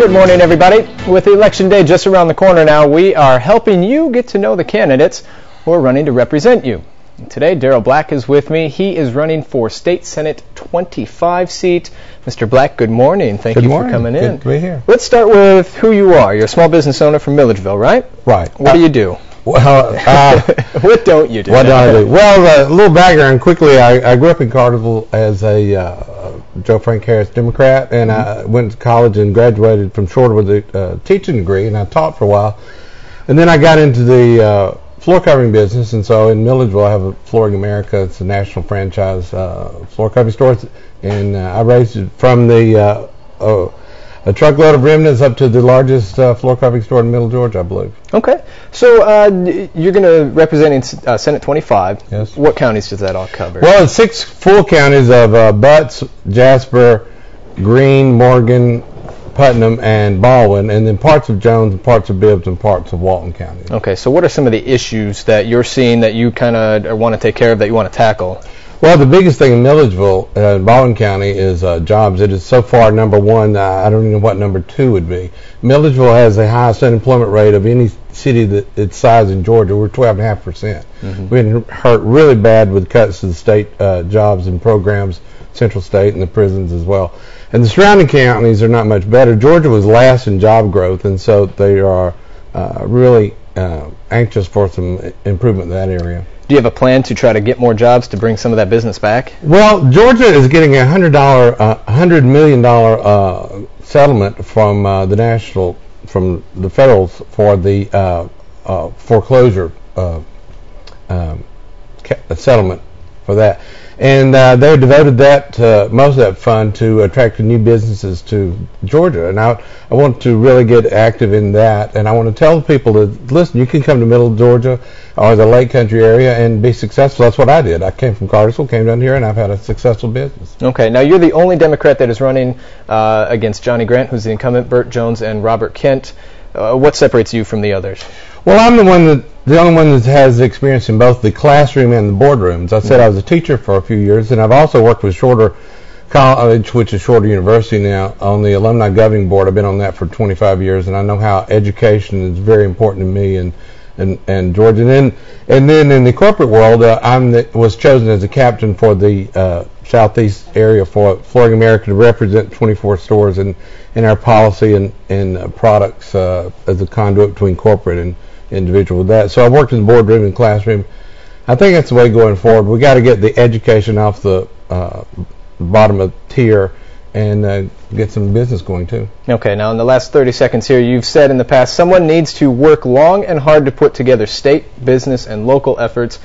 Good morning, everybody. With Election Day just around the corner now, we are helping you get to know the candidates who are running to represent you. Today, Darrell Black is with me. He is running for State Senate 25 seat. Mr. Black, good morning. Thank you for coming in. Good to be here. Let's start with who you are. You're a small business owner from Milledgeville, right? Right. What do you do? Well, what don't you do? What do I do? Well, a little background quickly. I grew up in Cartersville as a Joe Frank Harris Democrat, and I went to college and graduated from Shorter with a teaching degree, and I taught for a while. And then I got into the floor covering business, and so in Milledgeville I have a Flooring America. It's a national franchise floor covering store, and I raised it from the a truckload of remnants up to the largest floor covering store in Middle Georgia, I believe. Okay. So you're going to represent Senate 25. Yes. What counties does that all cover? Well, it's 6 full counties of Butts, Jasper, Greene, Morgan, Putnam, and Baldwin, and then parts of Jones, and parts of Bibbs, and parts of Walton County. Okay, so what are some of the issues that you're seeing that you kind of want to take care of, that you want to tackle? Well, the biggest thing in Milledgeville, Baldwin County, is jobs. It is so far number one. I don't even know what number two would be. Milledgeville has the highest unemployment rate of any city that its size in Georgia. We're 12.5%. We've been hurt really bad with cuts to the state jobs and programs, Central State, and the prisons as well. And the surrounding counties are not much better. Georgia was last in job growth, and so they are really anxious for some improvement in that area. Do you have a plan to try to get more jobs to bring some of that business back? Well, Georgia is getting $100 million settlement from from the federals for the foreclosure settlement for that. And they devoted that most of that fund to attracting new businesses to Georgia. And I want to really get active in that. And I want to tell people that, listen, you can come to Middle Georgia or the Lake Country area and be successful. That's what I did. I came from Cartersville, came down here, and I've had a successful business. Okay. Now, you're the only Democrat that is running against Johnny Grant, who's the incumbent, Burt Jones, and Robert Kent. What separates you from the others? Well, I'm the only one that has experience in both the classroom and the boardrooms. I said I was a teacher for a few years, and I've also worked with Shorter College, which is Shorter University now, on the alumni governing board. I've been on that for 25 years, and I know how education is very important to me and Georgia. And then in the corporate world, was chosen as a captain for the southeast area for Flooring America to represent 24 stores in our policy and products as a conduit between corporate and individual with that. So I worked in the boardroom and classroom. I think that's the way going forward. We got to get the education off the bottom of the tier and get some business going too. Okay, now in the last 30 seconds here, you've said in the past someone needs to work long and hard to put together state, business, and local efforts,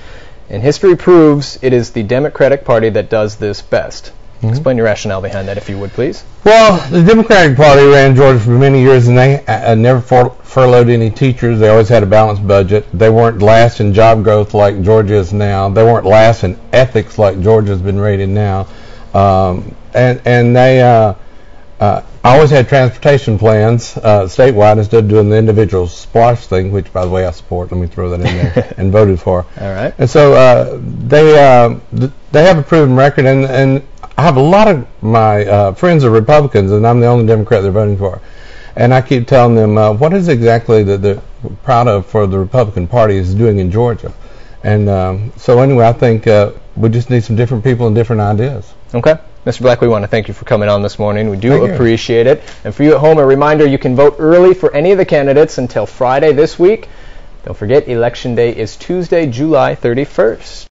and history proves it is the Democratic Party that does this best. Explain your rationale behind that, if you would, please. Well, the Democratic Party ran Georgia for many years, and they never furloughed any teachers. They always had a balanced budget. They weren't last in job growth like Georgia is now. They weren't last in ethics like Georgia's been rated now. And they always had transportation plans statewide instead of doing the individual splosh thing, which, by the way, I support. Let me throw that in there, and voted for. All right. And so they have a proven record, and I have a lot of my friends are Republicans, and I'm the only Democrat they're voting for. And I keep telling them what is exactly that they're proud of for the Republican Party is doing in Georgia. And so anyway, I think we just need some different people and different ideas. Okay. Mr. Black, we want to thank you for coming on this morning. We do appreciate it. And for you at home, a reminder, you can vote early for any of the candidates until Friday this week. Don't forget, Election Day is Tuesday, July 31st.